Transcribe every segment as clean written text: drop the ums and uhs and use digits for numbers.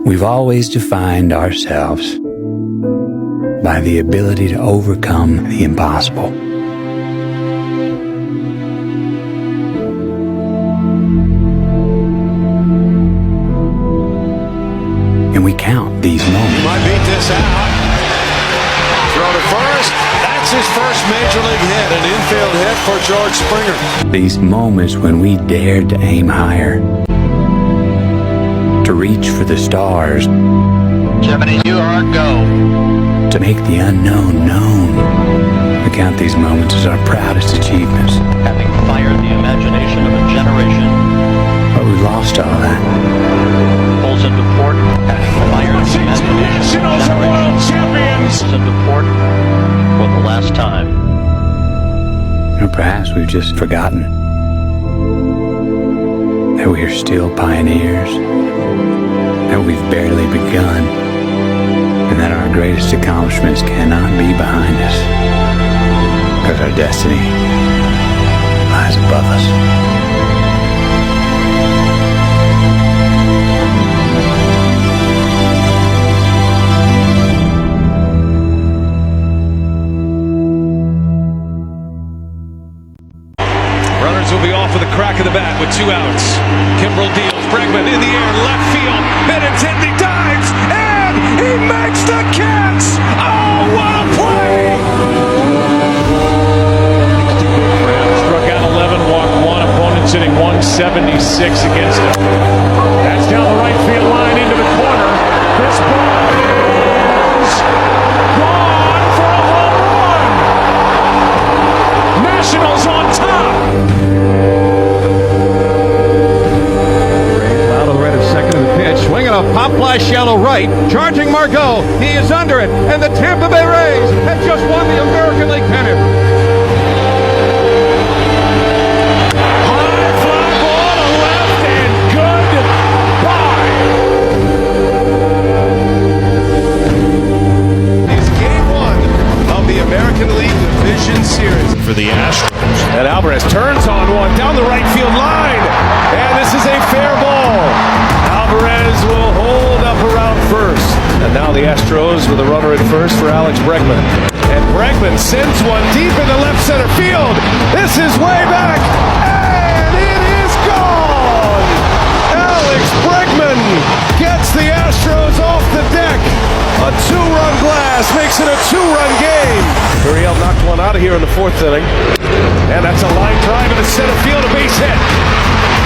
We've always defined ourselves by the ability to overcome the impossible. And we count these moments. He might beat this out. Throw to first. That's his first major league hit, an infield hit for George Springer. These moments when we dared to aim higher, to reach for the stars, 70, you are go. to make the unknown known. We count these moments as our proudest achievements. Having fired the imagination of a generation, But we've lost all that. pulls into port, having fired the imagination of a generation, pulls into port for the last time. Or perhaps we've just forgotten that we are still pioneers, that we've barely begun, and that our greatest accomplishments cannot be behind us, because our destiny lies above us. Runners will be off with a crack of the bat with 2 outs. Kimbrel deals. Bregman in the air, left field. Benintendi dives, and he makes the catch! Oh, what a play! Struck out 11, walked 1. Opponent sitting 176 against him. That's down the right field line into the corner. This ball is gone for a home run. Nationals on top. Loud on the right of second in the pitch. Swinging a pop fly shallow right. Charging Margot. He is under it. And the Tampa Bay Rays have just won the American League pennant. High fly ball to left and goodbye. It's game 1 of the American League Division Series. For the Astros. And Alvarez turns on one down the right field line. And this is a fair ball. Alvarez will hold up around first. And now the Astros with a runner at first for Alex Bregman. And Bregman sends one deep into left center field. This is way back. And it is gone. Alex Bregman gets the Astros off the deck. A 2-run blast makes it a 2-run game. Gurriel knocked one out of here in the 4th inning. And that's a line drive into center field, a base hit.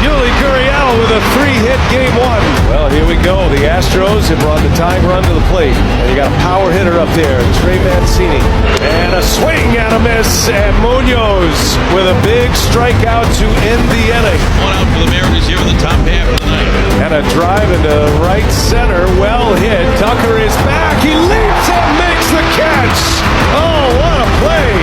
Yuli Gurriel with a 3-hit game 1. Well, here we go. The Astros have brought the tying run to the plate. And you got a power hitter up there, Trey Mancini. And a swing and a miss. And Munoz with a big strikeout to end the inning. One out for the Mariners here in the top half of the night. And a drive into right center. Well hit. Tucker is back. He leaps and makes the catch. Oh, what a play.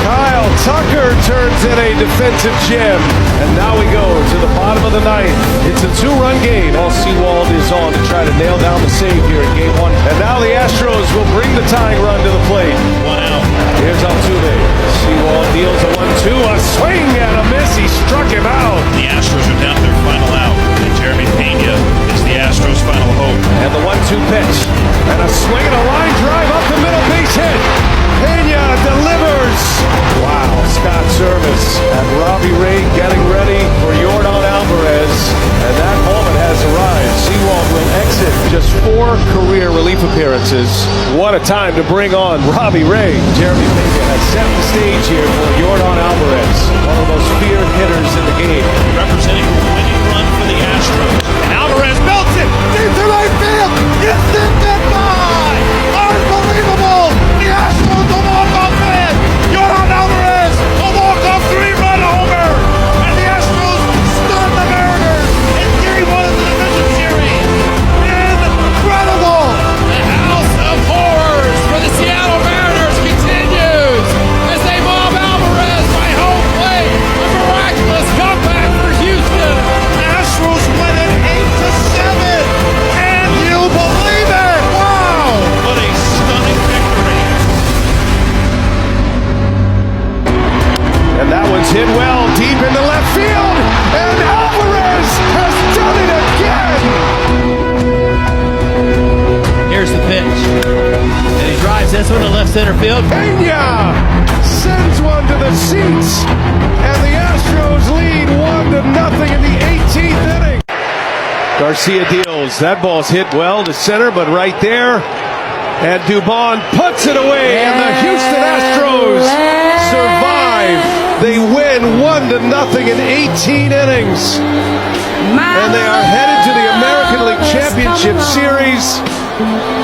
Kyle Tucker turns in a defensive gem. And now we go to the bottom of the 9th. It's a 2-run game. All Seawald is on to try to nail down the save here in game 1. And now the Astros will bring the tying run to the plate. 1 out. Here's Altuve. Seawald deals a 1-2. A swing and a miss. He struck him out. The Astros are down their final out. And Jeremy Pena is the Astros' final hope. And the 1-2 pitch. And a swing and a line drive up the middle, base hit. Pena delivers. Wow, Scott Service. And Robbie Ray getting ready for Yordan Alvarez. And that moment has arrived. Seawald will exit just 4 career relief appearances. What a time to bring on Robbie Ray. Jeremy Pena has set the stage here for Yordan Alvarez, one of the most feared hitters in the game. Representing the winning run for the Astros. And Alvarez belts it deep to right field. It's in goodbye. Unbelievable. The Astros will walk off it. Yordan Alvarez, a walk-off 3-run homer. And the Astros stun the Mariners in Game 1 of the Division Series. Incredible. The House of Horrors for the Seattle Mariners continues as they mob Alvarez by home plate. A miraculous comeback for Houston. Astros win it 8-7. And you believe it. Wow. What a stunning victory. And that one's hit well deep into left field. And Alvarez has done it again. this one to left center field. Pena sends one to the seats, and the Astros lead 1-0 in the 18th inning. Garcia deals. That ball's hit well to center, but right there. And Dubon puts it away, and the Houston Astros survive. They win 1-0 in 18 innings. And they are headed to the American League Championship Series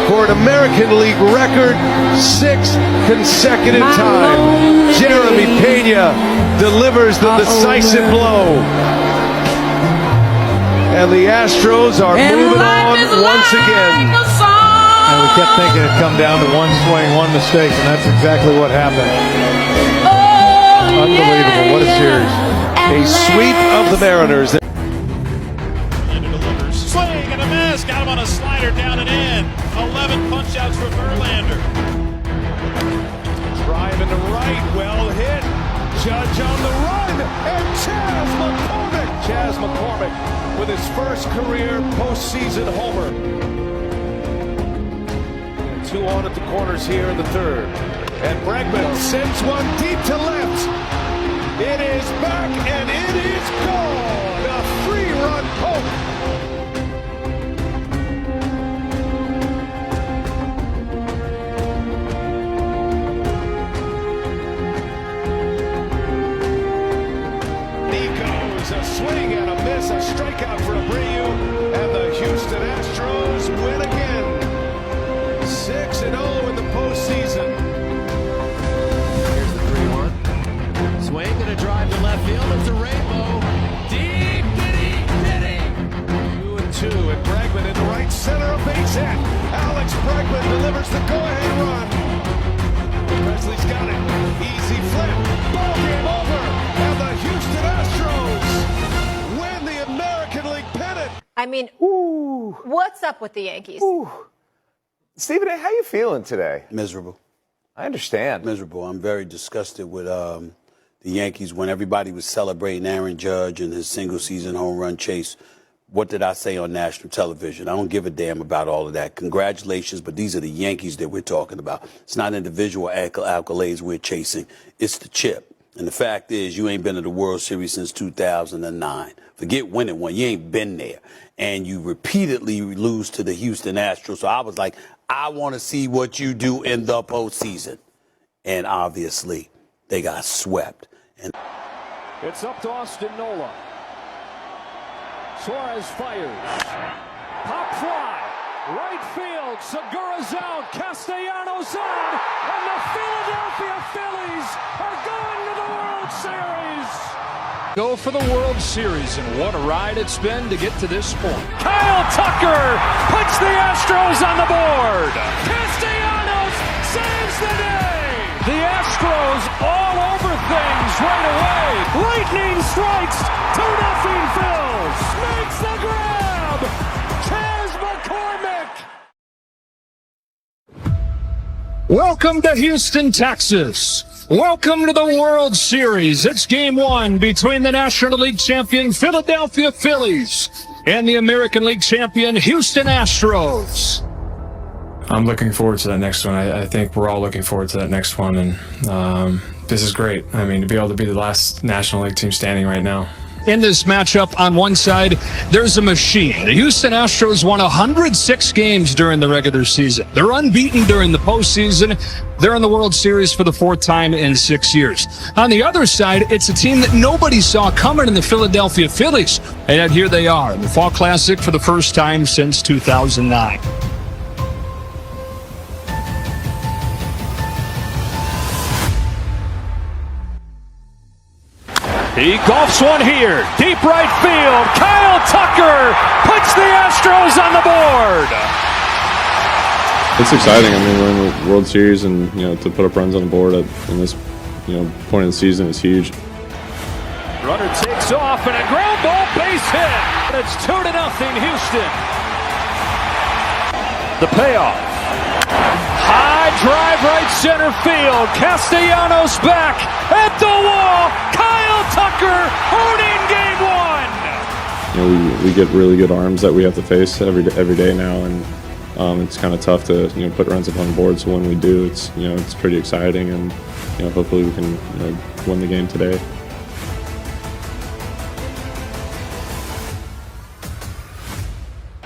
for an American League record 6 consecutive time. Jeremy Pena delivers the decisive blow. And the Astros are moving on once again. And we kept thinking it'd come down to one swing, one mistake, and that's exactly what happened. Unbelievable. What a series. A sweep of the Mariners. Swing and a miss. Got him on a slider down and in. 11 punch-outs for Verlander. Drive into right. Well hit. Judge on the run. And Chas McCormick with his first career postseason homer. 2 on at the corners here in the third. And Bregman sends one deep to left. It is back and it is gone. A 3-run poke. He goes a swing and a miss, a strikeout for Abreu, and the Houston Astros win again. 6-0 in the postseason. Here's the 3-1. Swing and a drive to left field. It's a rainbow. Deep, ditty. 2-2, and Bregman in the right center, a base hit. Alex Bregman delivers the go-ahead run. Presley's got it. Easy flip. Ball game over. And the Houston Astros win the American League pennant. I mean, what's up with the Yankees? Stephen A., how you feeling today? Miserable. I understand. Miserable. I'm very disgusted with the Yankees when everybody was celebrating Aaron Judge and his single-season home run chase. What did I say on national television? I don't give a damn about all of that. Congratulations, but these are the Yankees that we're talking about. It's not individual accolades we're chasing. It's the chip. And the fact is, you ain't been to the World Series since 2009. Forget winning one. You ain't been there. And you repeatedly lose to the Houston Astros. So I was like, I want to see what you do in the postseason. And obviously, they got swept. And It's up to Austin Nola. Suarez fires. Pop fly. Right field. Segura's out. Castellanos on. And the Philadelphia Phillies are going to the World Series. Go for the World Series, and what a ride it's been to get to this point. Kyle Tucker puts the Astros on the board. Castellanos saves the day. The Astros all over things right away. Lightning strikes. 2-0 Phils. Makes the grab. Chas McCormick. Welcome to Houston, Texas. Welcome to the World Series. It's Game 1 between the National League champion Philadelphia Phillies and the American League champion Houston Astros. I'm looking forward to that next one. I think we're all looking forward to that next one, and this is great. I mean, to be able to be the last National League team standing right now. In this matchup, on one side, there's a machine. The Houston Astros won 106 games during the regular season. They're unbeaten during the postseason. They're in the World Series for the 4th time in 6 years. On the other side, it's a team that nobody saw coming in the Philadelphia Phillies. And yet here they are in the Fall Classic for the first time since 2009. He golfs one here. Deep right field. Kyle Tucker puts the Astros on the board. It's exciting. I mean, we're in the World Series, and to put up runs on the board in this point of the season is huge. Runner takes off and a ground ball base hit. It's 2-0 Houston. The payoff. High drive right center field. Castellanos back at the wall. Kyle Tucker owning Game 1. We get really good arms that we have to face every day now, and it's kind of tough to put runs up on the board. So when we do, it's it's pretty exciting, and hopefully we can win the game today.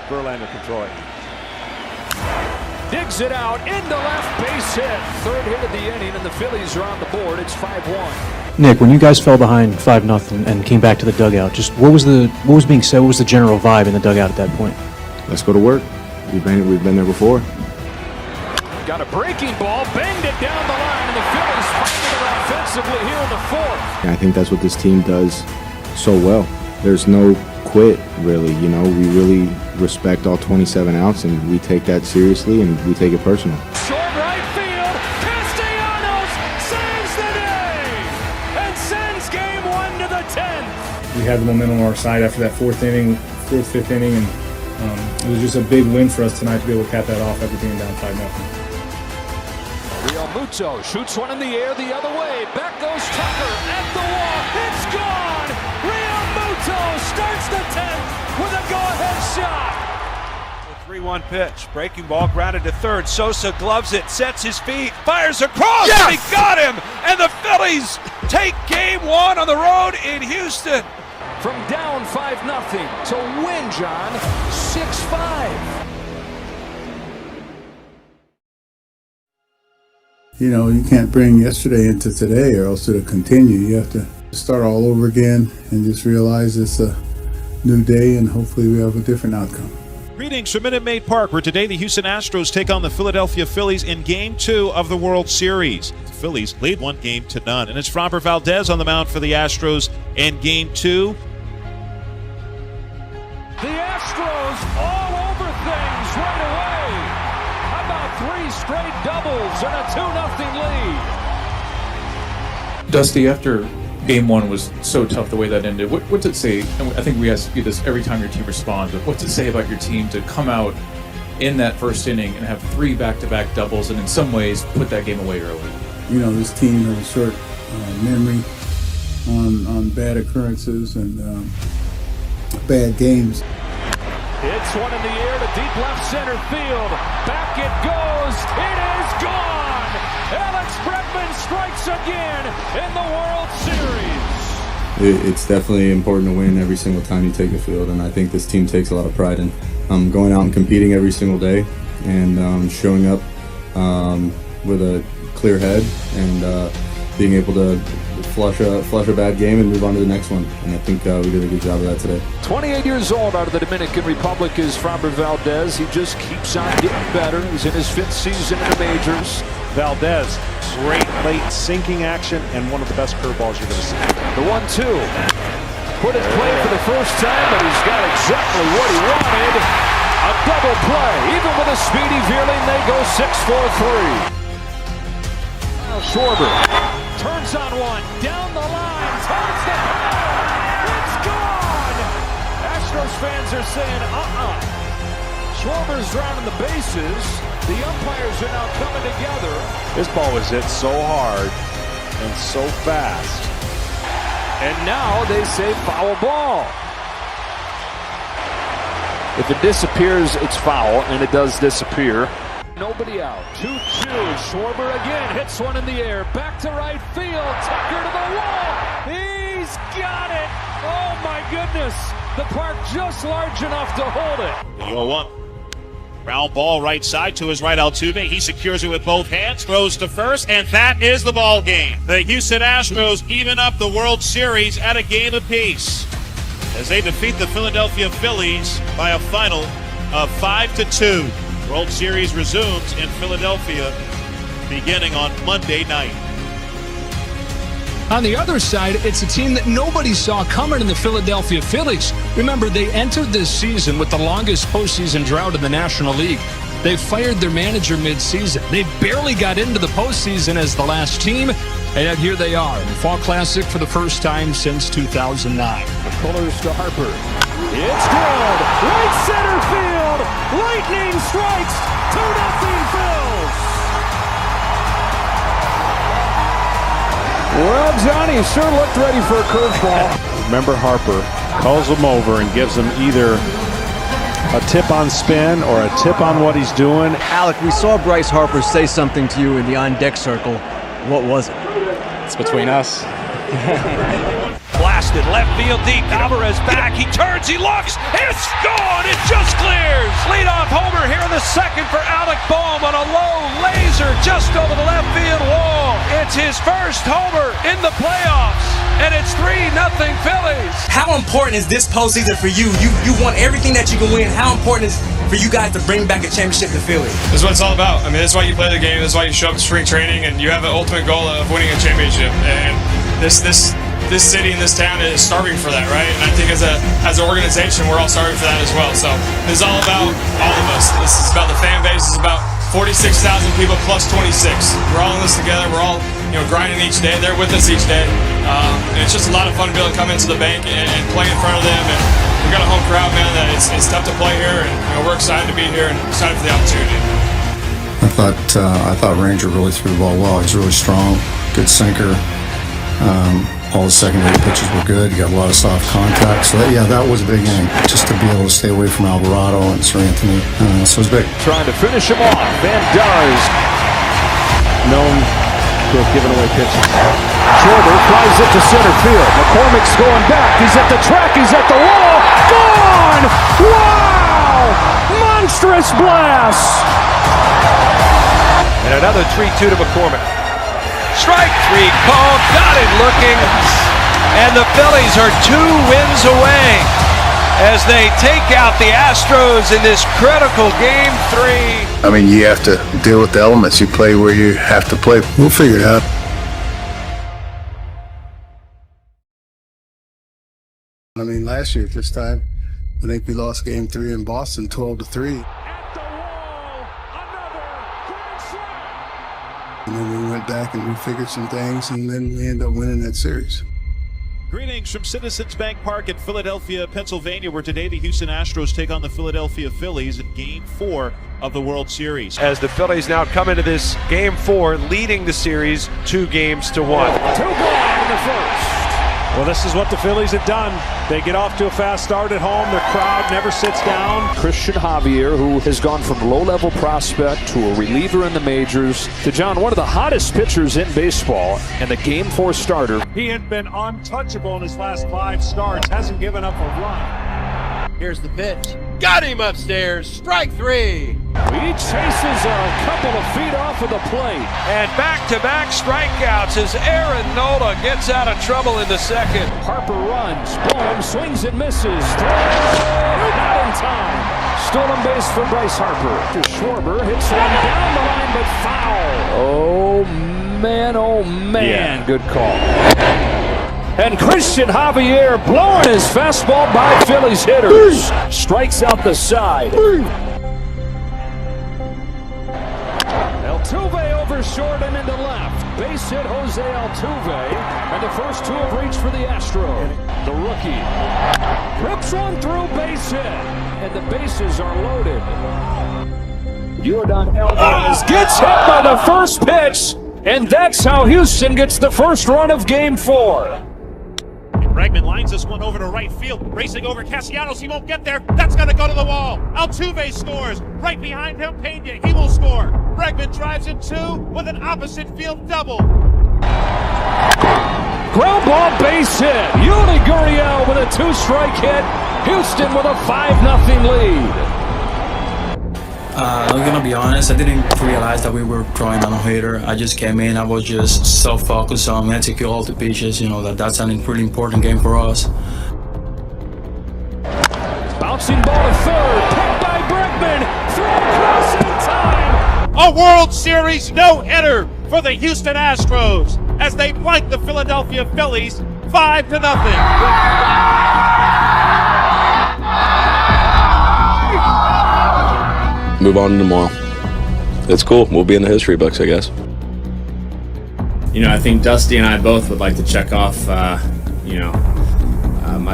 Verlander controlling. Digs it out into left, base hit. Third hit of the inning, and the Phillies are on the board. It's 5-1. Nick, when you guys fell behind 5-0 and came back to the dugout, just what was being said? What was the general vibe in the dugout at that point? Let's go to work. We've been there before. Got a breaking ball, banged it down the line, and the Phillies finding it offensively here in the fourth. I think that's what this team does so well. There's no quit, really. We really respect all 27 outs, and we take that seriously, and we take it personal. Short right field, Castellanos saves the day and sends game 1 to the 10th. We had the momentum on our side after that fifth inning, and it was just a big win for us tonight to be able to cap that off after being down 5-0. Real Muto shoots one in the air the other way. Back goes Tucker at the wall. It's gone. Real Muto starts the 10th with a go-ahead shot. The 3-1 pitch. Breaking ball grounded to third. Sosa gloves it, sets his feet, fires across, and he got him. And the Phillies take game 1 on the road in Houston. From down 5-0 to win, John, 6-5. You can't bring yesterday into today or else it'll continue. You have to start all over again and just realize it's a new day, and hopefully we have a different outcome. Greetings from Minute Maid Park, where today the Houston Astros take on the Philadelphia Phillies in Game 2 of the World Series. The Phillies lead 1-0, and it's Framber Valdez on the mound for the Astros in Game 2. The Astros all over things right away. How about 3 straight doubles and a 2-0 lead? Dusty, after Game 1 was so tough the way that ended, what's it say? And I think we ask you this every time your team responds, but what's it say about your team to come out in that first inning and have 3 back-to-back doubles and in some ways put that game away early? This team has a short memory on bad occurrences and bad games. It's one in the air to deep left center field. Back it goes. It is gone. Alex Bregman strikes again in the World Series. It's definitely important to win every single time you take the field, and I think this team takes a lot of pride in going out and competing every single day and showing up with a clear head and being able to flush a bad game and move on to the next one. And I think we did a good job of that today. 28 years old out of the Dominican Republic is Framber Valdez. He just keeps on getting better. He's in his 5th season in the majors. Valdez, great late sinking action and one of the best curveballs you're going to see. The 1-2. Put it play for the first time, but he's got exactly what he wanted. A double play. Even with a speedy Veerling, they go 6-4-3. Schwarber turns on one, down the line, towards the ball. It's gone! Astros fans are saying, Schwarber's rounding the bases. The umpires are now coming together. This ball was hit so hard and so fast. And now they say foul ball. If it disappears, it's foul, and it does disappear. Nobody out. 2-2. Schwarber again hits one in the air. Back to right field. Tucker to the wall. He's got it. Oh, my goodness. The park just large enough to hold it. The 0-1. Ground ball right side to his right, Altuve. He secures it with both hands, throws to first, and that is the ball game. The Houston Astros even up the World Series at a game apiece as they defeat the Philadelphia Phillies by a final of 5-2. World Series resumes in Philadelphia beginning on Monday night. On the other side, it's a team that nobody saw coming in the Philadelphia Phillies. Remember, they entered this season with the longest postseason drought in the National League. They fired their manager mid-season. They barely got into the postseason as the last team, and yet here they are in the Fall Classic for the first time since 2009. The Pullers to Harper. It's good. Right center field. Lightning strikes. 2-0 Phils. Well, Johnny sure looked ready for a curveball. Remember, Harper calls him over and gives him either a tip on spin or a tip on what he's doing. Alec, we saw Bryce Harper say something to you in the on-deck circle. What was it? It's between us. Blasted left field deep. Alvarez back. He turns. He looks. It's gone. It just clears. Leadoff homer here in the second for Alec Bohm on a low laser just over the left field wall. It's his first homer in the playoffs, and it's 3-0 Phillies. How important is this postseason for you? You want everything that you can win. How important is for you guys to bring back a championship to Philly? This is what it's all about. I mean, that's why you play the game. That's why you show up to spring training, and you have an ultimate goal of winning a championship. And this city and this town is starving for that, right? And I think as an organization, we're all starving for that as well. So this is all about all of us. This is about the fan base. This is about 46,000 people plus 26. We're all in this together. We're all grinding each day. They're with us each day. And it's just a lot of fun to be able to come into the bank and play in front of them. And we've got a home crowd, man, that it's tough to play here. And we're excited to be here and excited for the opportunity. I thought Ranger really threw the ball well. He's really strong, good sinker. All the secondary pitches were good. You got a lot of soft contact. So that was a big inning. Just to be able to stay away from Alvarado and Sir Anthony. So it was big. Trying to finish him off, and does. Known to have given away pitches. Schwarber flies it to center field. McCormick's going back. He's at the track. He's at the wall. Gone! Wow! Monstrous blast! And another 3-2 to McCormick. Strike 3 called, got it looking, and the Phillies are 2 wins away as they take out the Astros in this critical Game 3. I mean, you have to deal with the elements. You play where you have to play. We'll figure it out. I mean, last year at this time, I think we lost Game 3 in Boston 12-3. And then we went back and we figured some things, and then we ended up winning that series. Greetings from Citizens Bank Park in Philadelphia, Pennsylvania, where today the Houston Astros take on the Philadelphia Phillies in Game 4 of the World Series. As the Phillies now come into this Game 4, leading the series 2-1. 2 ball in the first. Well, this is what the Phillies have done. They get off to a fast start at home. Their crowd never sits down. Christian Javier, who has gone from low-level prospect to a reliever in the majors to, John, one of the hottest pitchers in baseball and the Game 4 starter. He had been untouchable in his last 5 starts. Hasn't given up a run. Here's the pitch. Got him upstairs. Strike 3. He chases a couple of feet off of the plate. And back-to-back strikeouts as Aaron Nola gets out of trouble in the second. Harper runs. Bohm swings and misses. Not in time. Stolen base for Bryce Harper. Schwarber hits one down the line, but foul. Oh, man. Yeah. Good call. And Christian Javier blowing his fastball by Phillies hitters. Strikes out the side. Altuve over short and into left. Base hit Jose Altuve. And the first 2 have reached for the Astros. The rookie rips one through, base hit. And the bases are loaded. Yordan Alvarez gets hit by the first pitch. And that's how Houston gets the first run of Game 4. Bregman lines this one over to right field, racing over Castellanos. He won't get there. That's going to go to the wall. Altuve scores. Right behind him, Pena. He will score. Bregman drives in 2 with an opposite field double. Ground ball base hit. Yuli Gurriel with a 2-strike hit. Houston with a 5-0 lead. I'm gonna be honest, I didn't realize that we were throwing a no-hitter. I just came in, I was just so focused on execute all the pitches, that's a really important game for us. Bouncing ball to third, picked by Bregman, throw across in time. A World Series no-hitter for the Houston Astros as they blank the Philadelphia Phillies 5-0. Move on to tomorrow. It's cool. We'll be in the history books, I guess. I think Dusty and I both would like to check off, my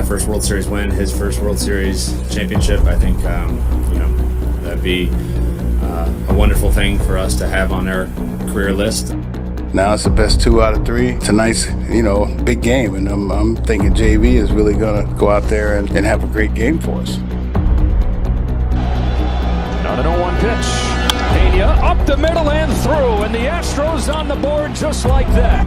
first World Series win, his first World Series championship. I think, that'd be a wonderful thing for us to have on our career list. Now it's the best 2 out of 3. Tonight's, big game, and I'm thinking JV is really going to go out there and have a great game for us. pitch. Pena up the middle and through, and the Astros on the board just like that.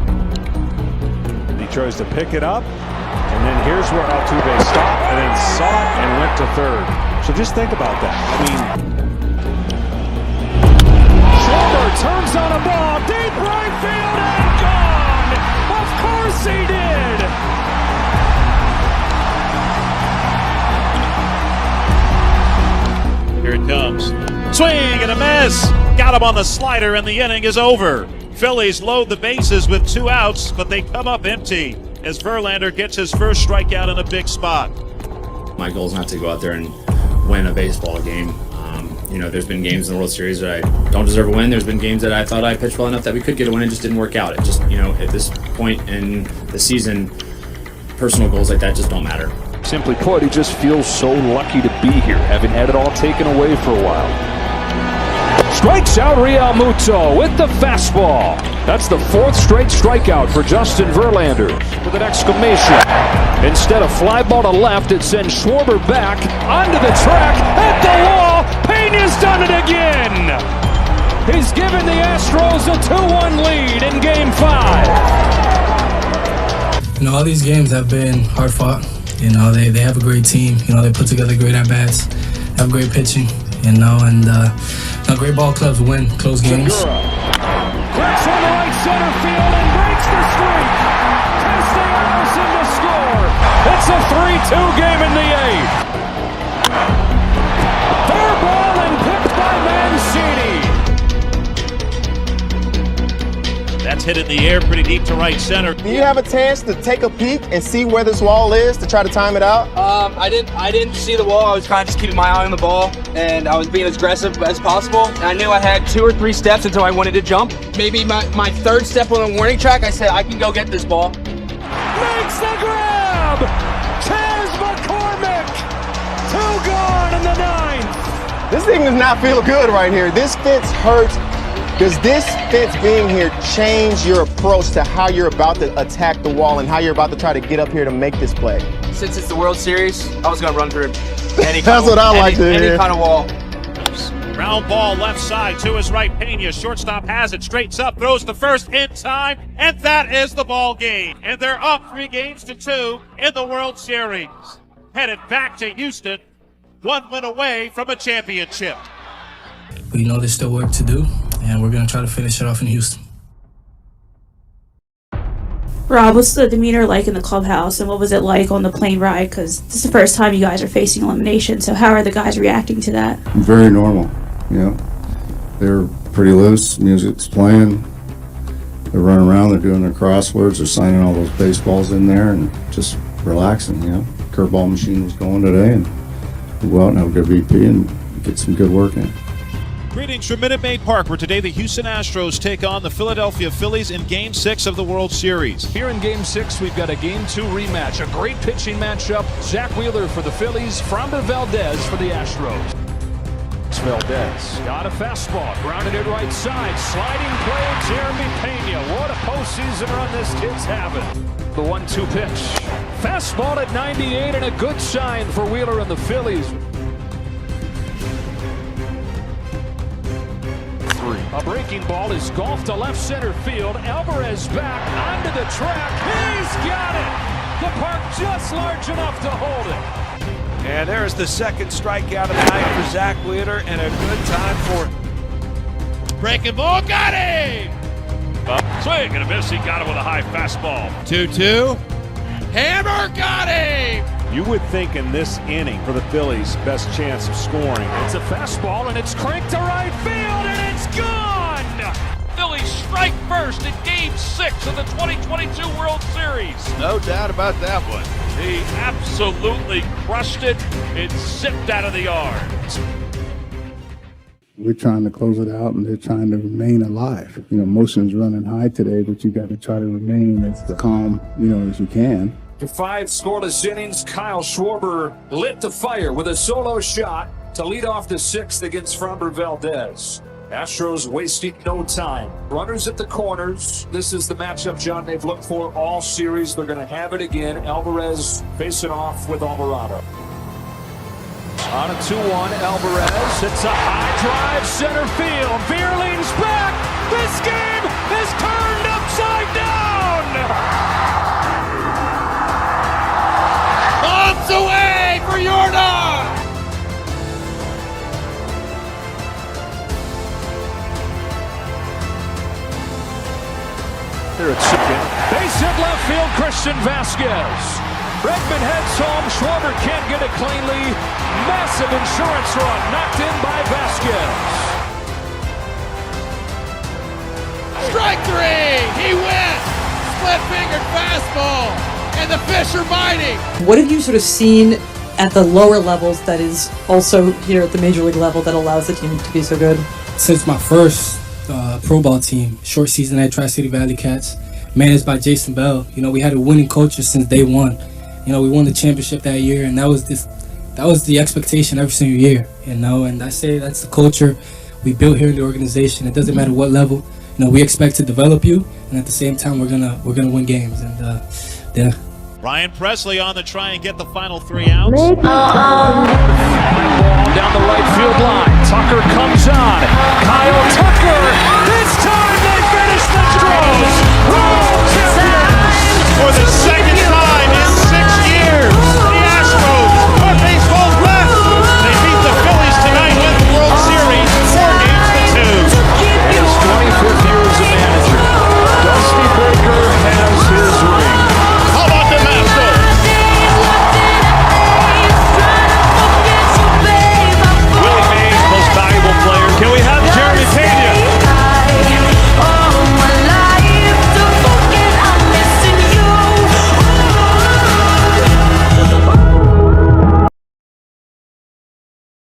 He tries to pick it up, and then here's where Altuve stopped, and then saw it and went to third. So just think about that. I mean, Schwarber turns on a ball, deep right field and gone! Of course he did! Here it comes. Swing and a miss. Got him on the slider, and the inning is over. Phillies load the bases with 2 outs, but they come up empty as Verlander gets his first strikeout in a big spot. My goal is not to go out there and win a baseball game. There's been games in the World Series that I don't deserve a win. There's been games that I thought I pitched well enough that we could get a win. It just didn't work out. It just, at this point in the season, personal goals like that just don't matter. simply put, he just feels so lucky to be here, having had it all taken away for a while. Strikes out Real Muto with the fastball. That's the 4th straight strikeout for Justin Verlander with an exclamation. Instead of fly ball to left, it sends Schwarber back onto the track at the wall. Pena's done it again. He's given the Astros a 2-1 lead in Game 5. All these games have been hard fought. They have a great team. They put together great at-bats, have great pitching, and great ball clubs win close games. Cracks on the right center field and breaks the streak. Castellanos in to score. It's a 3-2 game in the 8th. Fair ball and picked by Mancini. That's hit in the air pretty deep to right center. Do you have a chance to take a peek and see where this wall is to try to time it out? I didn't see the wall. I was kind of just keeping my eye on the ball, and I was being as aggressive as possible. And I knew I had 2 or 3 steps until I wanted to jump. Maybe my 3rd step on the warning track, I said I can go get this ball. Makes the grab! Chaz McCormick! 2 gone in the 9th. This thing does not feel good right here. This fence hurts. Does this fence being here change your approach to how you're about to attack the wall and how you're about to try to get up here to make this play? Since it's the World Series, I was going to run through any That's what I like to hear. Any kind of wall. Ground ball left side to his right. Pena, shortstop has it, straightens up, throws to first in time, and that is the ball game. And they're up 3-2 in the World Series. Headed back to Houston, 1 win away from a championship. We know there's still work to do, and we're going to try to finish it off in Houston. Rob, what's the demeanor like in the clubhouse, and what was it like on the plane ride? Because this is the first time you guys are facing elimination, so how are the guys reacting to that? Very normal, They're pretty loose, music's playing, they're running around, they're doing their crosswords, they're signing all those baseballs in there, and just relaxing, Curveball machine was going today, and we'll go out and have a good VP and get some good work in. Greetings from Minute Maid Park, where today the Houston Astros take on the Philadelphia Phillies in Game 6 of the World Series. Here in Game 6, we've got a Game 2 rematch. A great pitching matchup. Zach Wheeler for the Phillies, Framber Valdez for the Astros. Valdez got a fastball, grounded it right side. Sliding play, Jeremy Pena. What a postseason run this kid's having. The 1-2 pitch. Fastball at 98 and a good sign for Wheeler and the Phillies. A breaking ball is golfed to left center field. Alvarez back onto the track. He's got it! The park just large enough to hold it. And there's the 2nd strikeout of the night for Zach Wheeler, and a good time for it. Breaking ball, got him! Up, swing and a miss. He got it with a high fastball. 2-2. Hammer, got him! You would think in this inning for the Phillies, best chance of scoring. It's a fastball, and it's cranked to right field, and it's gone! Phillies strike first in Game 6 of the 2022 World Series. No doubt about that one. He absolutely crushed it. It zipped out of the yard. We're trying to close it out, and they're trying to remain alive. Emotion's running high today, but you got to try to remain as calm, as you can. To 5 scoreless innings, Kyle Schwarber lit the fire with a solo shot to lead off the 6th against Framber Valdez. Astros wasting no time. Runners at the corners. This is the matchup, John, they've looked for all series. They're going to have it again. Alvarez facing off with Alvarado. On a 2-1, Alvarez hits a high drive center field. Veer leans back. This game is turned upside down. Bombs away for Jordan. Here it's Agin. Base hit left field, Christian Vasquez. Bregman heads home. Schwarber can't get it cleanly. Massive insurance run knocked in by Vasquez. Strike three. He went. Split-fingered fastball. And the fish are biting. What have you sort of seen at the lower levels that is also here at the major league level that allows the team to be so good? Since my first pro ball team, short season at Tri-City Valley Cats, managed by Jason Bell, we had a winning culture since day one. We won the championship that year, and that was the expectation every single year, and I say that's the culture we built here in the organization. It doesn't matter what level, we expect to develop you, and at the same time we're gonna win games, and yeah. Ryan Presley on the try and get the final 3 outs. Ball down the right field line. Tucker comes on. Kyle Tucker. This time they finish the Astros.